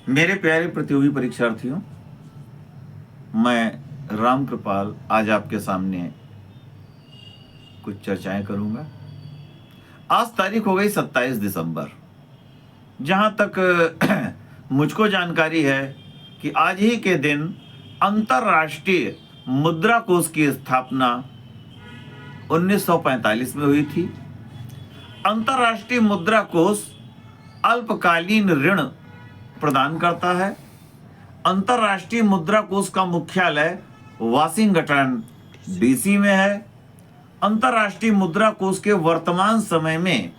मेरे प्यारे प्रतियोगी परीक्षार्थियों, मैं राम कृपाल आज आपके सामने कुछ चर्चाएं करूंगा। आज तारीख हो गई 27 दिसंबर। जहां तक मुझको जानकारी है कि आज ही के दिन अंतर्राष्ट्रीय मुद्रा कोष की स्थापना 1945 में हुई थी। अंतर्राष्ट्रीय मुद्रा कोष अल्पकालीन ऋण प्रदान करता है। अंतर्राष्ट्रीय मुद्रा कोष का मुख्यालय वाशिंगटन डीसी में है। अंतर्राष्ट्रीय मुद्रा कोष के वर्तमान समय में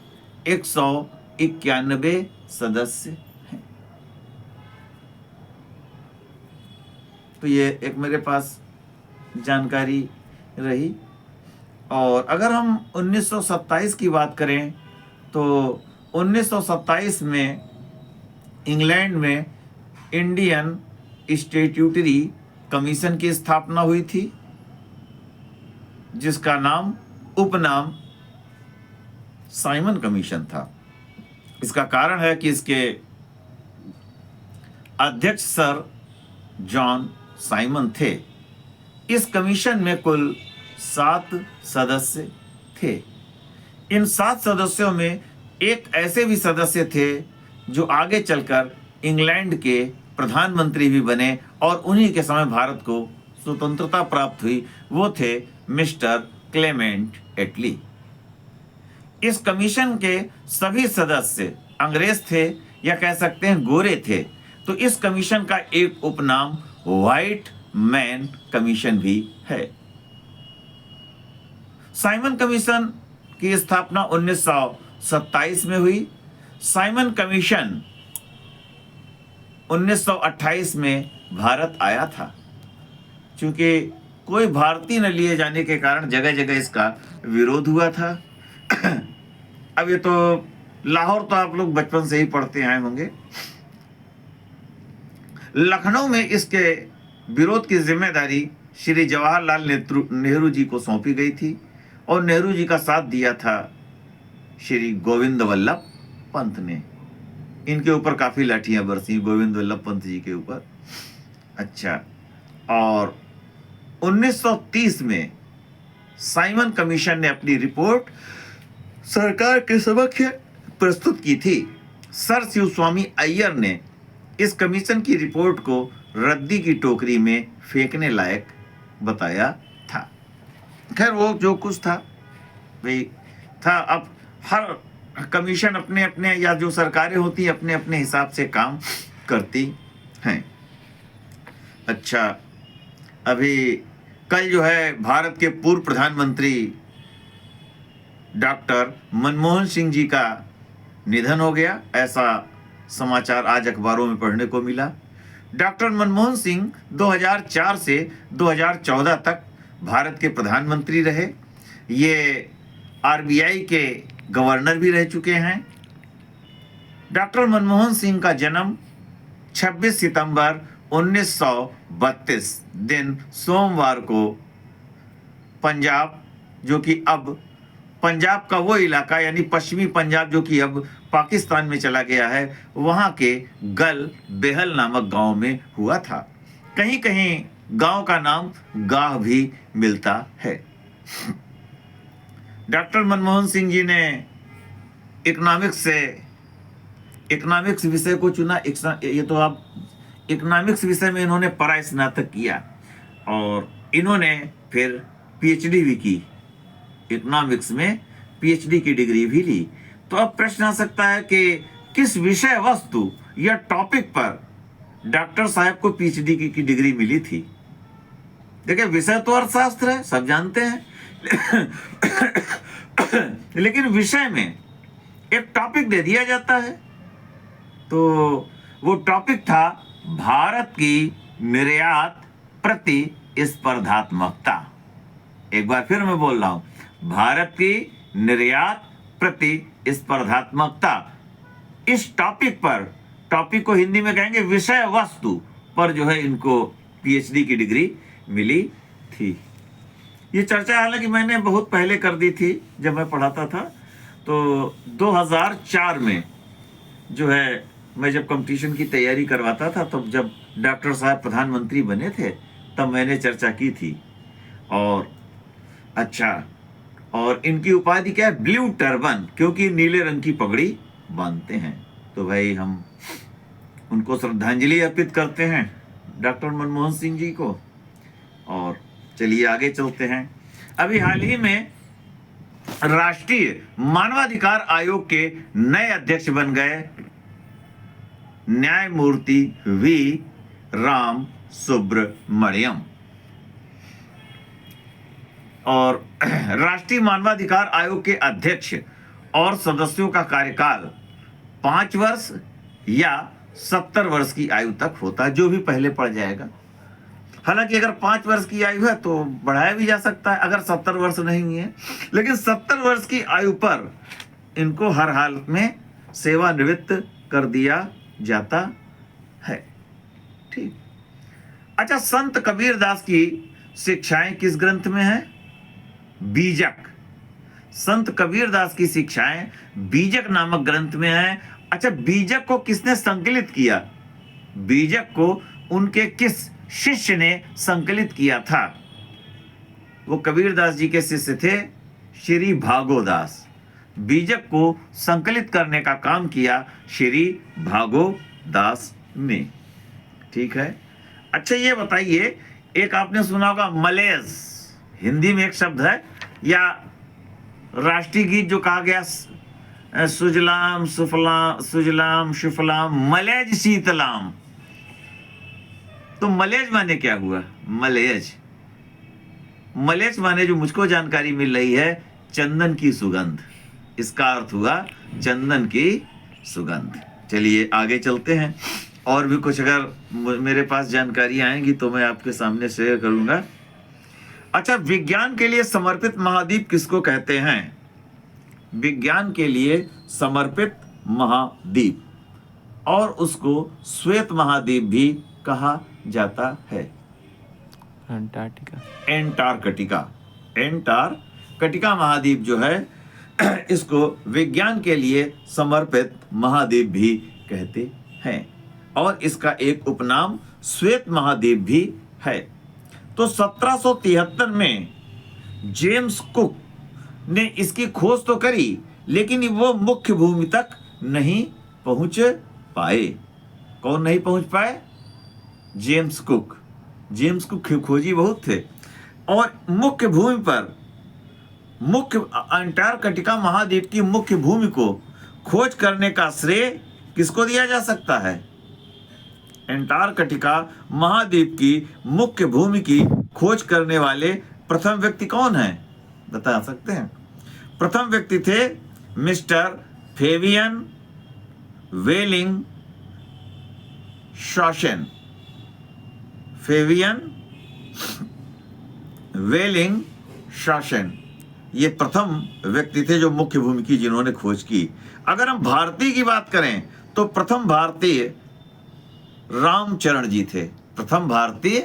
191 सदस्य हैं। तो ये एक मेरे पास जानकारी रही। और अगर हम 1927 की बात करें तो 1927 में इंग्लैंड में इंडियन स्टैट्यूटरी कमीशन की स्थापना हुई थी, जिसका नाम उपनाम साइमन कमीशन था। इसका कारण है कि इसके अध्यक्ष सर जॉन साइमन थे। इस कमीशन में कुल 7 सदस्य थे। इन 7 सदस्यों में एक ऐसे भी सदस्य थे जो आगे चलकर इंग्लैंड के प्रधानमंत्री भी बने और उन्हीं के समय भारत को स्वतंत्रता प्राप्त हुई। वो थे मिस्टर क्लेमेंट एटली। इस कमीशन के सभी सदस्य अंग्रेज थे या कह सकते हैं गोरे थे। तो इस कमीशन का एक उपनाम व्हाइट मैन कमीशन भी है। साइमन कमीशन की स्थापना 1927 में हुई। साइमन कमीशन 1928 में भारत आया था। चूंकि कोई भारतीय न लिए जाने के कारण जगह जगह इसका विरोध हुआ था। अब ये तो लाहौर तो आप लोग बचपन से ही पढ़ते आए होंगे। लखनऊ में इसके विरोध की जिम्मेदारी श्री जवाहरलाल नेहरू जी को सौंपी गई थी और नेहरू जी का साथ दिया था श्री गोविंद वल्लभ पंत ने। इनके ऊपर काफी लाठियां बरसी गोविंद वल्लभ पंत जी के ऊपर। अच्छा, और 1930 में साइमन कमीशन ने अपनी रिपोर्ट सरकार के समक्ष प्रस्तुत की थी। सर शिवस्वामी अय्यर ने इस कमीशन की रिपोर्ट को रद्दी की टोकरी में फेंकने लायक बताया था। खैर, वो जो कुछ था वही था। अब हर कमीशन अपने अपने या जो सरकारें होती अपने अपने हिसाब से काम करती हैं। अच्छा, अभी कल जो है भारत के पूर्व प्रधानमंत्री डॉक्टर मनमोहन सिंह जी का निधन हो गया। ऐसा समाचार आज अखबारों में पढ़ने को मिला। डॉक्टर मनमोहन सिंह 2004 से 2014 तक भारत के प्रधानमंत्री रहे। ये आरबीआई के गवर्नर भी रह चुके हैं। डॉक्टर मनमोहन सिंह का जन्म 26 सितंबर 1932 दिन सोमवार को पंजाब, जो कि अब पंजाब का वो इलाका यानी पश्चिमी पंजाब जो कि अब पाकिस्तान में चला गया है, वहां के गल बेहल नामक गांव में हुआ था। कहीं कहीं गांव का नाम गाह भी मिलता है। डॉक्टर मनमोहन सिंह जी ने इकोनॉमिक्स विषय को चुना। ये तो आप इकोनॉमिक्स विषय में इन्होंने परास्नातक किया और इन्होंने फिर पीएचडी भी की। इकोनॉमिक्स में पीएचडी की डिग्री भी ली। तो अब प्रश्न आ सकता है कि किस विषय वस्तु या टॉपिक पर डॉक्टर साहब को पीएचडी की डिग्री मिली थी। देखिए, विषय तो अर्थशास्त्र है, सब जानते हैं। लेकिन विषय में एक टॉपिक दे दिया जाता है। तो वो टॉपिक था भारत की निर्यात प्रतिस्पर्धात्मकता। एक बार फिर मैं बोल रहा हूं, भारत की निर्यात प्रतिस्पर्धात्मकता। इस टॉपिक को हिंदी में कहेंगे विषय वस्तु पर जो है इनको पीएचडी की डिग्री मिली थी। ये चर्चा हालांकि मैंने बहुत पहले कर दी थी जब मैं पढ़ाता था। तो 2004 में जो है मैं जब कंपटीशन की तैयारी करवाता था, तब जब डॉक्टर साहब प्रधानमंत्री बने थे तब मैंने चर्चा की थी। और अच्छा, और इनकी उपाधि क्या है? ब्लू टर्बन, क्योंकि नीले रंग की पगड़ी बांधते हैं। तो भाई हम उनको श्रद्धांजलि अर्पित करते हैं, डॉक्टर मनमोहन सिंह जी को। और चलिए आगे चलते हैं। अभी हाल ही में राष्ट्रीय मानवाधिकार आयोग के नए अध्यक्ष बन गए न्यायमूर्ति वी राम सुब्रमण्यम। और राष्ट्रीय मानवाधिकार आयोग के अध्यक्ष और सदस्यों का कार्यकाल 5 वर्ष या 70 वर्ष की आयु तक होता है, जो भी पहले पड़ जाएगा। हालांकि अगर 5 वर्ष की आयु है तो बढ़ाया भी जा सकता है, अगर 70 वर्ष नहीं है। लेकिन 70 वर्ष की आयु पर इनको हर हाल में सेवानिवृत्त कर दिया जाता है। ठीक। अच्छा, संत कबीरदास की शिक्षाएं किस ग्रंथ में है? बीजक। संत कबीरदास की शिक्षाएं बीजक नामक ग्रंथ में है। अच्छा, बीजक को किसने संकलित किया? बीजक को उनके किस शिष्य ने संकलित किया था? वो कबीरदास जी के शिष्य थे श्री भागोदास। बीजक को संकलित करने का काम किया श्री भागोदास ने। ठीक है। अच्छा, ये बताइए, एक आपने सुना होगा मलेज, हिंदी में एक शब्द है, या राष्ट्रीय गीत जो कहा गया, सुजलाम सुफलाम सुजलाम सुफलाम मलेज शीतलाम। तो मलेज माने क्या हुआ? मलेज, मलेज माने जो मुझको जानकारी मिल रही है, चंदन की सुगंध। इसका अर्थ हुआ चंदन की सुगंध। चलिए आगे चलते हैं। और भी कुछ अगर मेरे पास जानकारी आएंगी तो मैं आपके सामने शेयर करूंगा। अच्छा, विज्ञान के लिए समर्पित महाद्वीप किसको कहते हैं? विज्ञान के लिए समर्पित महाद्वीप, और उसको श्वेत महाद्वीप भी कहा जाता है। अंटार्कटिका। एंटार्कटिका। एंटार्कटिका महाद्वीप जो है इसको विज्ञान के लिए समर्पित महाद्वीप भी कहते हैं, और इसका एक उपनाम श्वेत महाद्वीप भी है। तो 1773 में जेम्स कुक ने इसकी खोज तो करी, लेकिन वो मुख्य भूमि तक नहीं पहुंच पाए। कौन नहीं पहुंच पाए? James cook. जेम्स कुक खोजी बहुत थे, और मुख्य भूमि पर, मुख्य अंटार्कटिका महाद्वीप की मुख्य भूमि को खोज करने का श्रेय किसको दिया जा सकता है? अंटार्कटिका महाद्वीप की मुख्य भूमि की खोज करने वाले प्रथम व्यक्ति कौन है? बता सकते हैं? प्रथम व्यक्ति थे मिस्टर फेबियन वेलिंग शॉशन। फेबियन वेलिंग शॉशन, ये प्रथम व्यक्ति थे जो मुख्य भूमि की जिन्होंने खोज की। अगर हम भारतीय की बात करें तो प्रथम भारतीय रामचरण जी थे। प्रथम भारतीय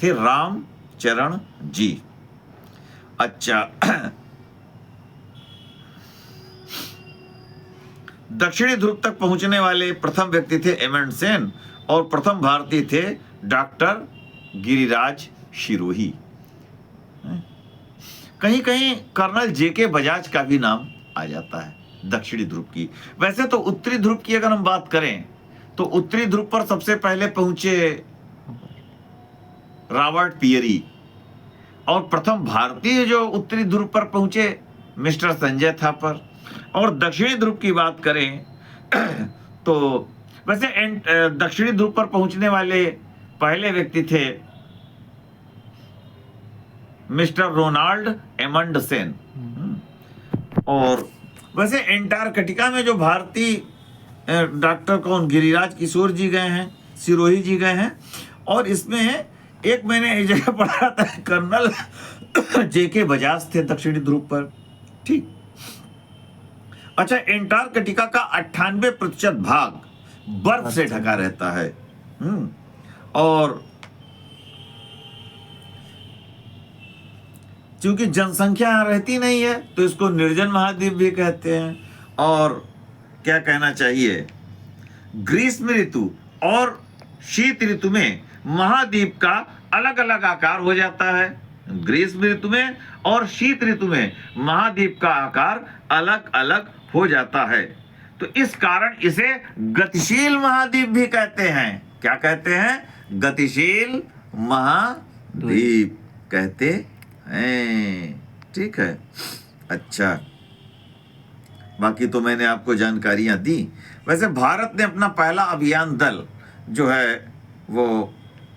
थे रामचरण जी। अच्छा, दक्षिणी ध्रुव तक पहुंचने वाले प्रथम व्यक्ति थे एमंडसेन, और प्रथम भारतीय थे डॉक्टर गिरिराज शिरोही। कहीं कहीं कर्नल जेके बजाज का भी नाम आ जाता है दक्षिणी ध्रुव की। वैसे तो उत्तरी ध्रुव की अगर हम बात करें तो उत्तरी ध्रुव पर सबसे पहले पहुंचे रॉबर्ट पियरी, और प्रथम भारतीय जो उत्तरी ध्रुव पर पहुंचे मिस्टर संजय थापर। और दक्षिणी ध्रुव की बात करें तो वैसे दक्षिणी ध्रुव पर पहुंचने वाले पहले व्यक्ति थे मिस्टर रोनाल्ड एमंडसेन। और वैसे एंटार्कटिका में जो भारतीय डॉक्टर कौन, गिरिराज किशोर जी गए हैं, सिरोही जी गए हैं, और इसमें एक मैंने एक जगह पढ़ा था कर्नल जेके बजाज थे दक्षिणी ध्रुव पर। ठीक। अच्छा, एंटार्कटिका का 98% भाग बर्फ से ढका रहता है। और क्योंकि जनसंख्या यहाँ रहती नहीं है तो इसको निर्जन महाद्वीप भी कहते हैं। और क्या कहना चाहिए, ग्रीष्म ऋतु और शीत ऋतु में महाद्वीप का अलग अलग आकार हो जाता है। ग्रीष्म ऋतु में और शीत ऋतु में महाद्वीप का आकार अलग अलग हो जाता है। तो इस कारण इसे गतिशील महाद्वीप भी कहते हैं। क्या कहते हैं? गतिशील महाद्वीप कहते हैं। ठीक है। अच्छा, बाकी तो मैंने आपको जानकारियां दी। वैसे भारत ने अपना पहला अभियान दल जो है वो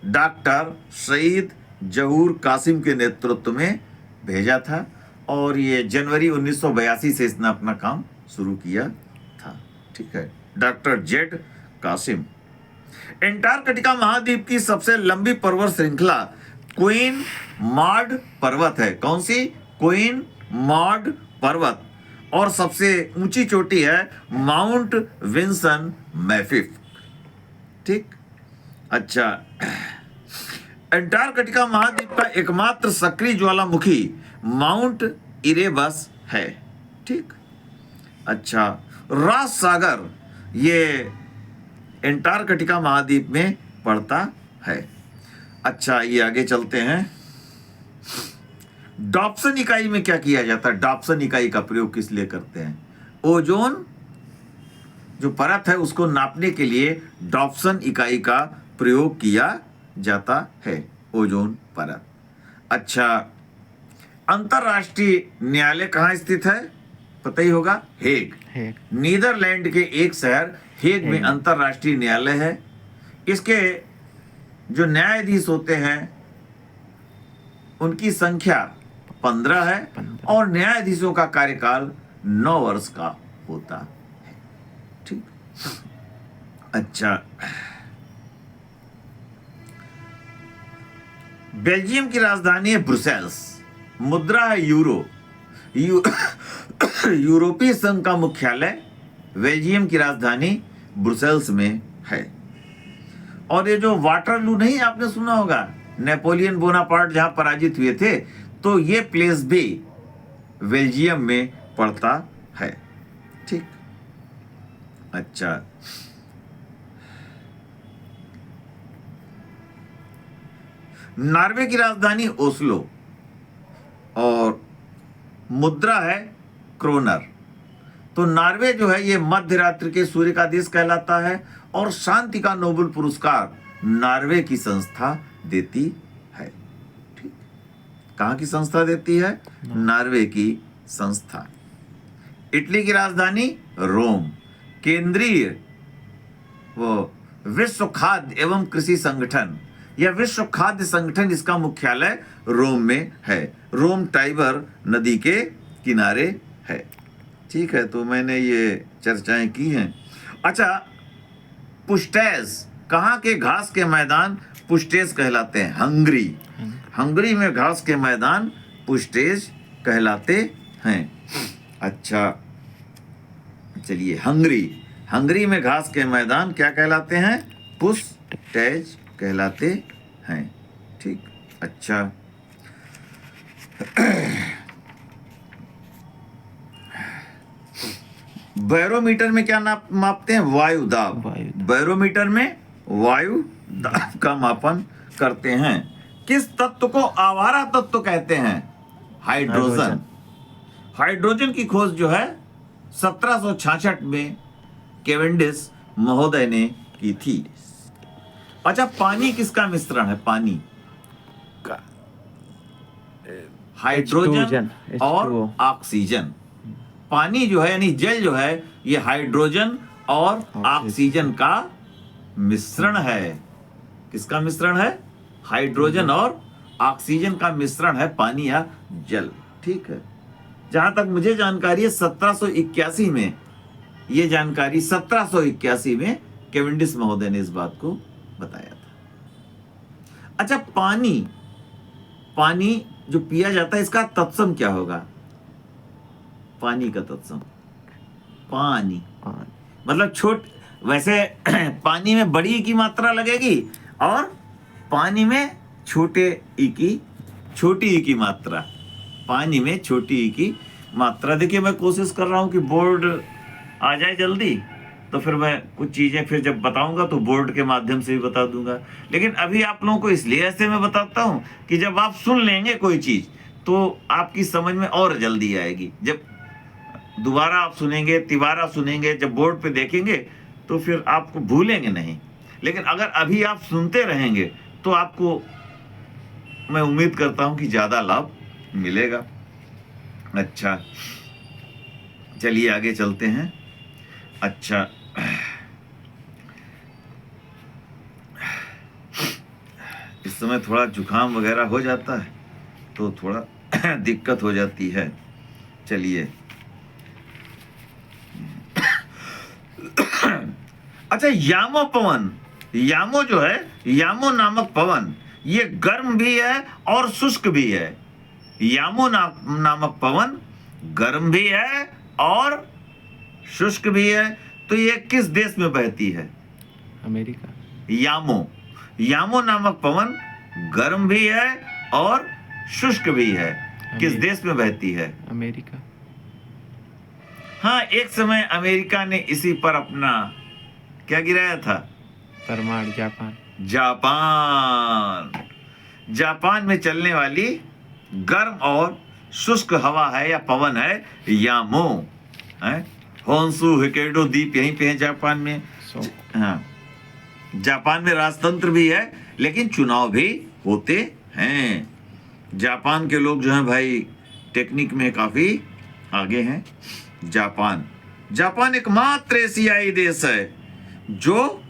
डॉक्टर सईद जहूर कासिम के नेतृत्व में भेजा था और ये जनवरी 1982 से इसने अपना काम शुरू किया था। ठीक है, डॉक्टर जेड कासिम। एंटार्कटिका महाद्वीप की सबसे लंबी पर्वत श्रृंखला क्वीन मॉड पर्वत है। कौन सी? क्वीन मॉड पर्वत। और सबसे ऊंची चोटी है माउंट विंसन मैफिफ। ठीक। अच्छा, एंटार्कटिका महाद्वीप का एकमात्र सक्रिय ज्वालामुखी माउंट इरेबस है। ठीक। अच्छा, रॉस सागर ये एंटार्कटिका महाद्वीप में पड़ता है। अच्छा, ये आगे चलते हैं। डॉप्सन इकाई में क्या किया जाता है? डॉप्सन इकाई का प्रयोग किस लिए करते हैं? ओजोन जो परत है उसको नापने के लिए डॉप्सन इकाई का प्रयोग किया जाता है। ओजोन परत। अच्छा, अंतरराष्ट्रीय न्यायालय कहाँ स्थित है? पता ही होगा, हेग। नीदरलैंड के एक शहर हेग में अंतरराष्ट्रीय न्यायालय है। इसके जो न्यायाधीश होते हैं उनकी संख्या 15 है और न्यायाधीशों का कार्यकाल 9 वर्ष का होता है। ठीक। अच्छा, बेल्जियम की राजधानी है ब्रुसेल्स। मुद्रा है यूरो। यूरोपीय संघ का मुख्यालय बेल्जियम की राजधानी ब्रुसेल्स में है। और ये जो वाटरलू नहीं आपने सुना होगा, नेपोलियन बोनापार्ट जहां पराजित हुए थे, तो ये प्लेस भी बेल्जियम में पड़ता है। ठीक। अच्छा, नॉर्वे की राजधानी ओस्लो और मुद्रा है क्रोनर। तो नॉर्वे जो है ये मध्य रात्रि के सूर्य का देश कहलाता है और शांति का नोबेल पुरस्कार नॉर्वे की संस्था देती है। ठीक। कहाँ की संस्था देती है? नॉर्वे की संस्था। इटली की राजधानी रोम। केंद्रीय वो विश्व खाद्य एवं कृषि संगठन या विश्व खाद्य संगठन, इसका मुख्यालय रोम में है। रोम टाइबर नदी के किनारे है। ठीक है, तो मैंने ये चर्चाएं की हैं। अच्छा, पुस्टेज, कहाँ के घास के मैदान पुस्टेज कहलाते हैं? हंगरी। हंगरी में घास के मैदान पुस्टेज कहलाते हैं। अच्छा, चलिए, हंगरी में घास के मैदान क्या कहलाते हैं? पुस्टेज कहलाते हैं। ठीक। अच्छा, बैरोमीटर में क्या मापते हैं? वायु दाब। बैरोमीटर में वायु दाब का मापन करते हैं। किस तत्व को आवारा तत्व कहते हैं? हाइड्रोजन। हाइड्रोजन की खोज जो है 1766 में केवेंडिश महोदय ने की थी। अच्छा, पानी किसका मिश्रण है? पानी हाइड्रोजन और ऑक्सीजन। पानी जो है यानी जल जो है ये हाइड्रोजन और ऑक्सीजन का मिश्रण है। किसका मिश्रण है? हाइड्रोजन और ऑक्सीजन का मिश्रण है पानी या जल। ठीक है, जहां तक मुझे जानकारी है 1781 में ये जानकारी 1781 में केवेंडिश महोदय ने इस बात को बताया था। अच्छा, पानी जो पिया जाता है इसका तत्सम क्या होगा? पानी का तत्सम पानी मतलब वैसे पानी में बड़ी ई की मात्रा लगेगी और पानी में छोटी ई की मात्रा। पानी में छोटी ई की मात्रा। देखिए, मैं कोशिश कर रहा हूं कि बोर्ड आ जाए जल्दी। तो फिर मैं कुछ चीज़ें फिर जब बताऊंगा तो बोर्ड के माध्यम से भी बता दूंगा। लेकिन अभी आप लोगों को इसलिए ऐसे मैं बताता हूं कि जब आप सुन लेंगे कोई चीज़ तो आपकी समझ में और जल्दी आएगी। जब दोबारा आप सुनेंगे, तिबारा सुनेंगे, जब बोर्ड पे देखेंगे तो फिर आपको भूलेंगे नहीं। लेकिन अगर अभी आप सुनते रहेंगे तो आपको मैं उम्मीद करता हूं कि ज़्यादा लाभ मिलेगा। अच्छा, चलिए आगे चलते हैं। अच्छा, इस समय थोड़ा जुकाम वगैरह हो जाता है तो थोड़ा दिक्कत हो जाती है। चलिए, अच्छा, यामो पवन, यामो जो है, यामो नामक पवन, ये गर्म भी है और शुष्क भी है। यामो नामक पवन गर्म भी है और शुष्क भी है। तो ये किस देश में बहती है? अमेरिका। यामो नामक पवन गर्म भी है और शुष्क भी है। किस देश में बहती है? अमेरिका। हाँ, एक समय अमेरिका ने इसी पर अपना क्या गिराया था? परमाणु। जापान में चलने वाली गर्म और शुष्क हवा है या पवन है यामो। होन्शु होक्काइडो द्वीप यहीं पे है जापान में। हाँ, जापान में राजतंत्र भी है लेकिन चुनाव भी होते हैं। जापान के लोग जो हैं भाई टेक्निक में काफी आगे हैं। जापान एकमात्र एशियाई देश है जो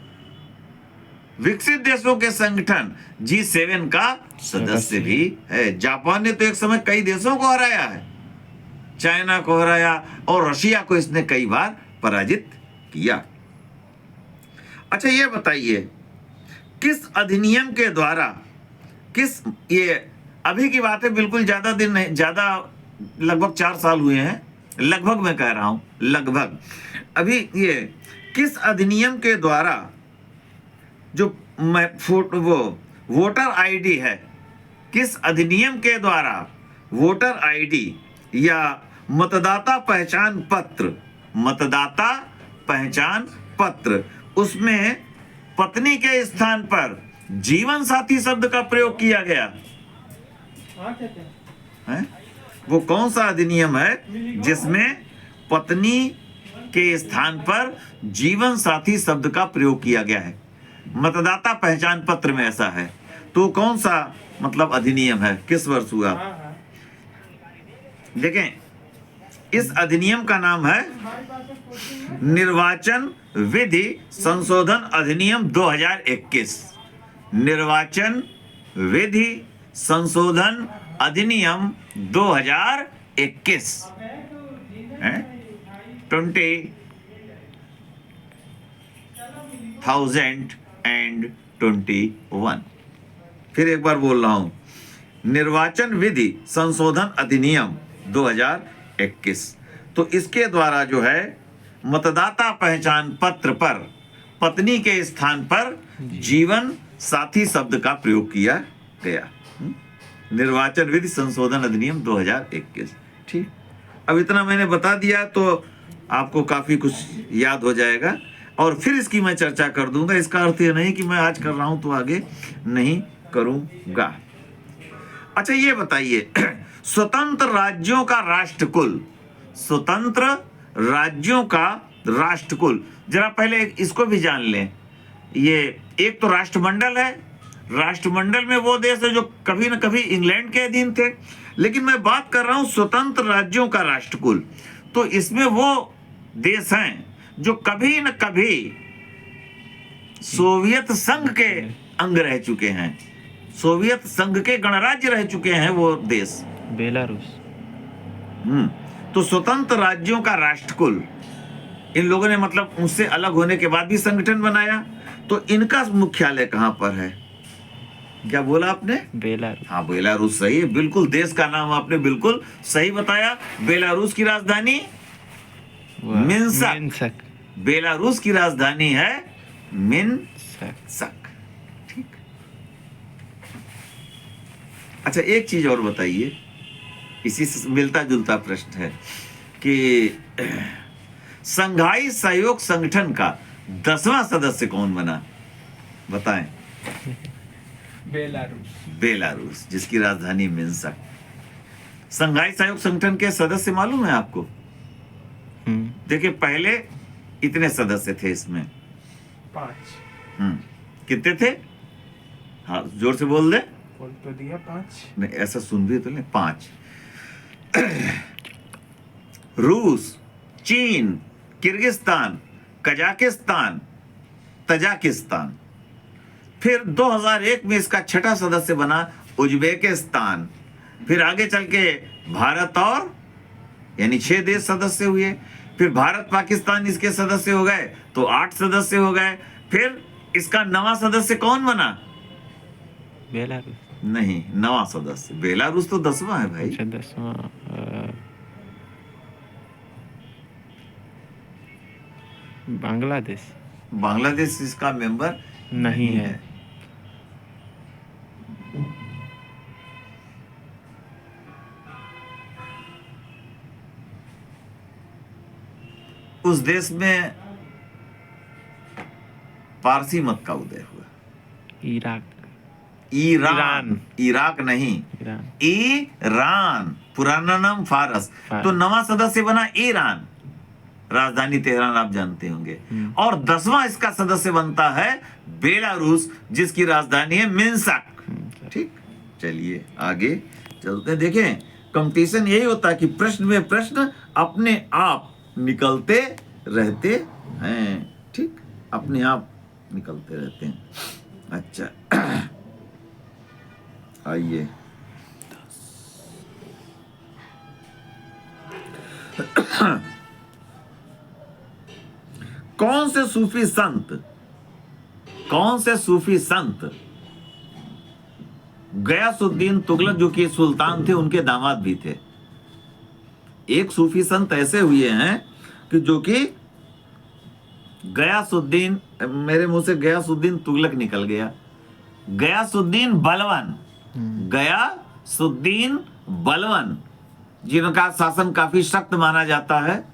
विकसित देशों के संगठन G7 का सदस्य भी है। जापान ने तो एक समय कई देशों को हराया है, चाइना को हराया और रशिया को इसने कई बार पराजित किया। अच्छा, ये बताइए किस अधिनियम के द्वारा, ये अभी की बात है, बिल्कुल ज्यादा दिन नहीं, ज्यादा लगभग 4 साल हुए हैं, लगभग मैं कह रहा हूं, लगभग। अभी ये किस अधिनियम के द्वारा जो वो वोटर आईडी है, किस अधिनियम के द्वारा वोटर आईडी या मतदाता पहचान पत्र उसमें पत्नी के स्थान पर जीवन साथी शब्द का प्रयोग किया गया है? वो कौन सा अधिनियम है जिसमें पत्नी के स्थान पर जीवन साथी शब्द का प्रयोग किया गया है? मतदाता पहचान पत्र में ऐसा है। तो कौन सा मतलब अधिनियम है, किस वर्ष हुआ? देखें, इस अधिनियम का नाम है निर्वाचन विधि संशोधन अधिनियम 2021। निर्वाचन विधि संशोधन अधिनियम 2021 है, 2021। फिर एक बार बोल रहा हूं, निर्वाचन विधि संशोधन अधिनियम 2021। तो इसके द्वारा जो है मतदाता पहचान पत्र पर पत्नी के स्थान पर जीवन साथी शब्द का प्रयोग किया गया। निर्वाचन विधि संशोधन अधिनियम 2021। ठीक, अब इतना मैंने बता दिया तो आपको काफी कुछ याद हो जाएगा और फिर इसकी मैं चर्चा कर दूंगा। इसका अर्थ ये नहीं कि मैं आज कर रहा हूं तो आगे नहीं करूंगा। अच्छा, ये बताइए स्वतंत्र राज्यों का राष्ट्रकुल, स्वतंत्र राज्यों का राष्ट्रकुल, जरा पहले इसको भी जान लें। ये एक तो राष्ट्रमंडल है, राष्ट्रमंडल में वो देश है जो कभी न कभी इंग्लैंड के अधीन थे, लेकिन मैं बात कर रहा हूं स्वतंत्र राज्यों का राष्ट्रकुल। तो इसमें वो देश हैं जो कभी न कभी सोवियत संघ के अंग रह चुके हैं, सोवियत संघ के गणराज्य रह चुके हैं वो देश। बेलारूस। तो स्वतंत्र राज्यों का राष्ट्रकुल, इन लोगों ने मतलब उससे अलग होने के बाद भी संगठन बनाया। तो इनका मुख्यालय कहां पर है? क्या बोला आपने? बेलारूस। हाँ, बेलारूस सही है, बिल्कुल देश का नाम आपने बिल्कुल सही बताया। बेलारूस की राजधानी मिन्स्क। बेलारूस की राजधानी है मिन्स्क। ठीक। अच्छा, एक चीज और बताइए, इसी से मिलता जुलता प्रश्न है कि संघाई सहयोग संगठन का 10वां सदस्य कौन बना? बताएं। बेलारूस, जिसकी राजधानी मिन्स्क। संघाई सहयोग संगठन के सदस्य मालूम है आपको? देखिए, पहले इतने सदस्य थे इसमें? 5। कितने थे? हाँ, जोर से बोल दे। बोल तो दिया 5। नहीं, ऐसा सुन भी तो ले। 5। रूस, चीन, किर्गिस्तान, कजाकिस्तान, तजाकिस्तान। फिर 2001 में इसका 6ठा सदस्य बना उज्बेकिस्तान। फिर आगे चल के भारत और यानी 6 देश सदस्य हुए। फिर भारत पाकिस्तान इसके सदस्य हो गए तो 8 सदस्य हो गए। फिर इसका 9वां सदस्य कौन बना? बेलारूस। नहीं, 9वां सदस्य बेलारूस तो 10वां है भाई। अच्छा, 10वां बांग्लादेश। बांग्लादेश इसका मेंबर नहीं है। उस देश में पारसी मत का उदय हुआ। ईरान। इराक नहीं, ईरान। पुराना नाम फारस। तो 9वां सदस्य बना ईरान, राजधानी तेहरान आप जानते होंगे। और 10वां इसका सदस्य बनता है बेलारूस, जिसकी राजधानी है मिन्स्क। ठीक, चलिए आगे चलते हैं। देखें, कंपटीशन यही होता है कि प्रश्न में प्रश्न अपने आप निकलते रहते हैं। ठीक, अपने आप निकलते रहते हैं। अच्छा, आइए। कौन से सूफी संत गयासुद्दीन तुगलक, जो कि सुल्तान थे, उनके दामाद भी थे? एक सूफी संत ऐसे हुए हैं कि जो कि गयासुद्दीन, मेरे मुंह से गयासुद्दीन तुगलक निकल गया, गयासुद्दीन बलवन, गयासुद्दीन बलवन, जिनका शासन काफी सख्त माना जाता है।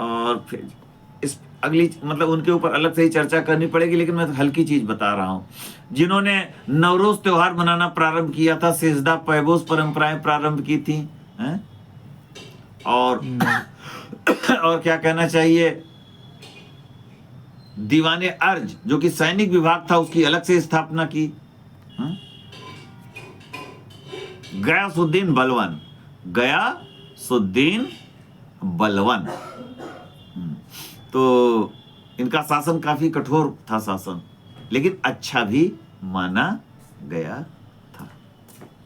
और फिर इस अगली मतलब उनके ऊपर अलग से ही चर्चा करनी पड़ेगी, लेकिन मैं तो हल्की चीज बता रहा हूं। जिन्होंने नवरोज त्योहार मनाना प्रारंभ किया था, सिजदा पैबोस परंपराएं प्रारंभ की थी, हैं? और क्या कहना चाहिए, दीवाने अर्ज, जो कि सैनिक विभाग था, उसकी अलग से स्थापना की। गयासुद्दीन बलवन, गयासुद्दीन बलवन। तो इनका शासन काफी कठोर था शासन, लेकिन अच्छा भी माना गया था,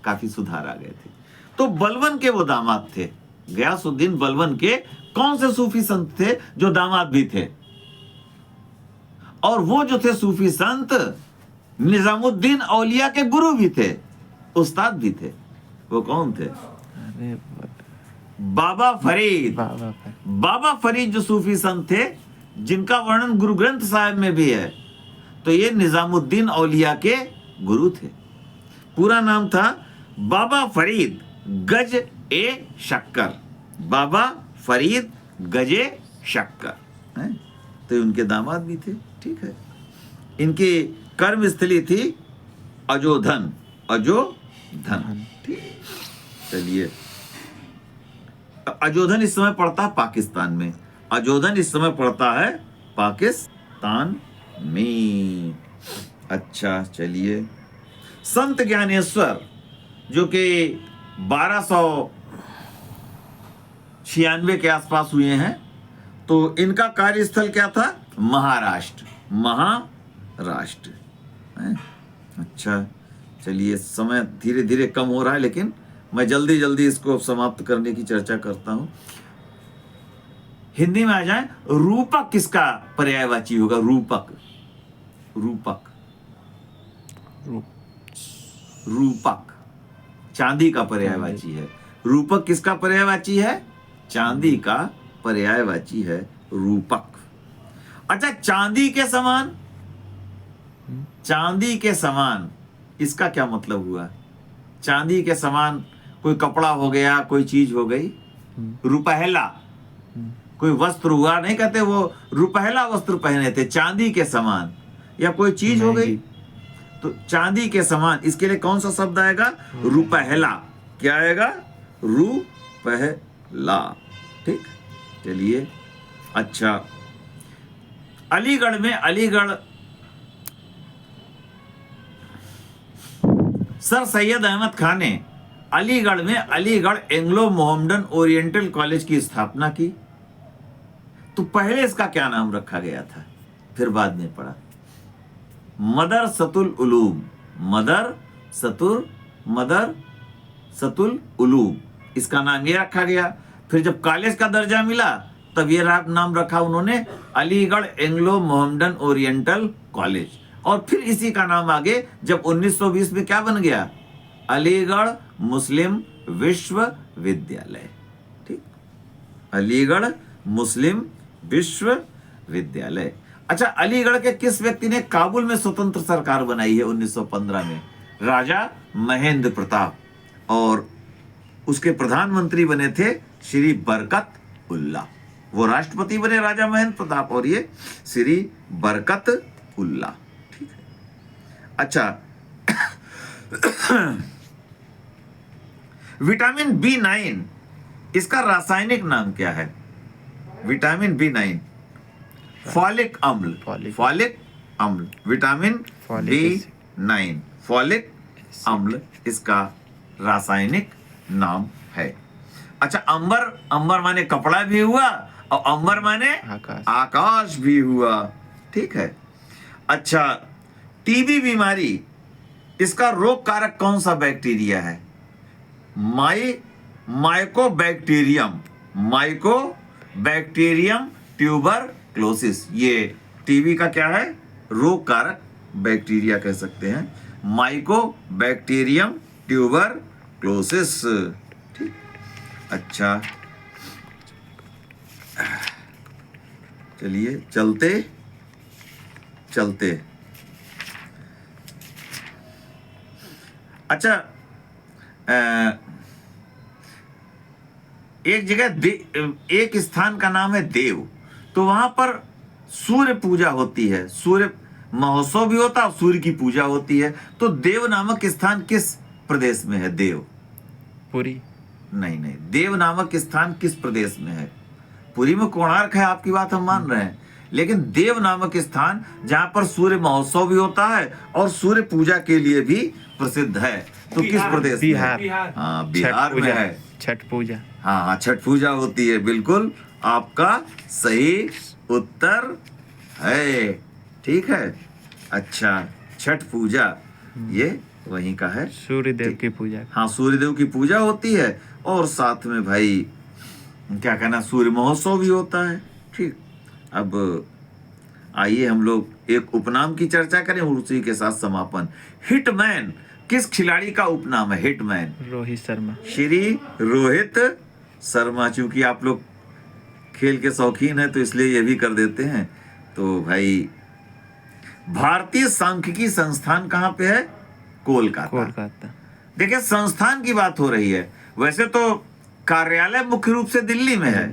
काफी सुधार आ गए थे। तो बलवन के वो दामाद थे। गयासुद्दीन बलवन के कौन से सूफी संत थे जो दामाद भी थे? और वो जो थे सूफी संत, निजामुद्दीन औलिया के गुरु भी थे, उस्ताद भी थे। वो कौन थे? बाबा फरीद। बाबा फरीद जो सूफी संत थे, जिनका वर्णन गुरु ग्रंथ साहिब में भी है, तो ये निजामुद्दीन औलिया के गुरु थे। पूरा नाम था बाबा फरीद गज ए शक्कर। बाबा फरीद गजे शक्कर है, तो उनके दामाद भी थे। ठीक है, इनकी कर्म स्थली थी अजोधन। अजोधन, ठीक। चलिए, अजोधन इस समय पड़ता है पाकिस्तान में। अजोधन इस समय पड़ता है पाकिस्तान में। अच्छा, चलिए। संत ज्ञानेश्वर, जो कि 1296 के आसपास हुए हैं, तो इनका कार्यस्थल क्या था? महाराष्ट्र। महाराष्ट्र है? अच्छा, चलिए, समय धीरे धीरे कम हो रहा है, लेकिन मैं जल्दी जल्दी इसको समाप्त करने की चर्चा करता हूं। हिंदी में आ जाए, रूपक किसका पर्यायवाची होगा? रूपक, रूपक, रूपक चांदी का पर्यायवाची है। रूपक किसका पर्यायवाची है? चांदी का पर्यायवाची है रूपक। अच्छा, चांदी के समान, चांदी के समान इसका क्या मतलब हुआ? चांदी के समान कोई कपड़ा हो गया, कोई चीज हो गई। रुपहला, कोई वस्त्र हुआ, नहीं कहते वो रुपहला वस्त्र पहने थे चांदी के समान, या कोई चीज हो नहीं गई जी। तो चांदी के समान, इसके लिए कौन सा शब्द आएगा? रुपहला। क्या आएगा? रुपहला। ठीक, चलिए। अच्छा, अलीगढ़ में, अलीगढ़ सर सैयद अहमद खान ने अलीगढ़ में Aligarh Anglo Mohammedan oriental college की स्थापना की। तो पहले इसका क्या नाम रखा गया था, फिर बाद में पढ़ा? मदर सतुल उलूम, मदर सतुल उलूम, इसका नाम ये रखा गया। फिर जब कॉलेज का दर्जा मिला तब ये नाम रखा उन्होंने Aligarh Anglo Mohammedan oriental college. और फिर इसी का नाम आगे जब 1920 में क्या बन गया? अलीगढ़ मुस्लिम विश्वविद्यालय। ठीक, अलीगढ़ मुस्लिम विश्वविद्यालय। अच्छा, अलीगढ़ के किस व्यक्ति ने काबुल में स्वतंत्र सरकार बनाई है 1915 में? राजा महेंद्र प्रताप, और उसके प्रधानमंत्री बने थे श्री बरकत उल्ला। वो राष्ट्रपति बने राजा महेंद्र प्रताप, और ये श्री बरकत उल्ला। ठीक है। अच्छा, विटामिन B9, इसका रासायनिक नाम क्या है? विटामिन B9, फॉलिक अम्ल, फॉलिक अम्ल, विटामिन B9, फॉलिक अम्ल इसका रासायनिक नाम है। अच्छा, अंबर, अंबर माने कपड़ा भी हुआ, और अंबर माने आकाश भी हुआ। ठीक है। अच्छा, टीबी बीमारी, इसका रोग कारक कौन सा बैक्टीरिया है? Mycobacterium tuberculosis. ये टीबी का क्या है? रोग कारक बैक्टीरिया कह सकते हैं, माइकोबैक्टीरियम ट्यूबरक्लोसिस। ठीक। अच्छा, चलिए चलते चलते। अच्छा, एक जगह एक स्थान का नाम है देव, तो वहां पर सूर्य पूजा होती है, सूर्य महोत्सव भी होता है और सूर्य की पूजा होती है। तो देव नामक स्थान किस प्रदेश में है? देव पुरी? नहीं नहीं, देव नामक स्थान किस प्रदेश में है? पुरी में कोणार्क है, आपकी बात हम मान रहे हैं, लेकिन देव नामक स्थान जहां पर सूर्य महोत्सव भी होता है और सूर्य पूजा के लिए भी प्रसिद्ध है, तो किस प्रदेश में है? बिहार। हाँ, बिहार में है। छठ पूजा। हाँ, छठ पूजा होती है, बिल्कुल आपका सही उत्तर है। ठीक है। अच्छा, छठ पूजा ये वहीं का है, सूर्य देव की पूजा। हाँ, सूर्य देव की पूजा होती है, और साथ में भाई क्या कहना, सूर्य महोत्सव भी होता है। ठीक, अब आइए हम लोग एक उपनाम की चर्चा करें, उसी के साथ समापन। हिटमैन किस खिलाड़ी का उपनाम है? हिटमैन रोहित शर्मा। श्री रोहित शर्मा। चूंकि आप लोग खेल के शौकीन हैं तो इसलिए ये भी कर देते हैं। तो भाई, भारतीय सांख्यिकी संस्थान कहाँ पे है? कोलकाता। देखिए, संस्थान की बात हो रही है, वैसे तो कार्यालय मुख्य रूप से दिल्ली में है।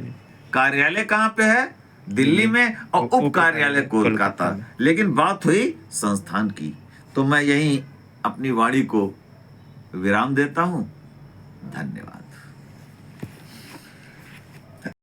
कार्यालय कहाँ पे है? दिल्ली में, और उप कार्यालय कोलकाता। लेकिन बात हुई संस्थान की, तो मैं यहीं अपनी वाणी को विराम देता हूं। धन्यवाद।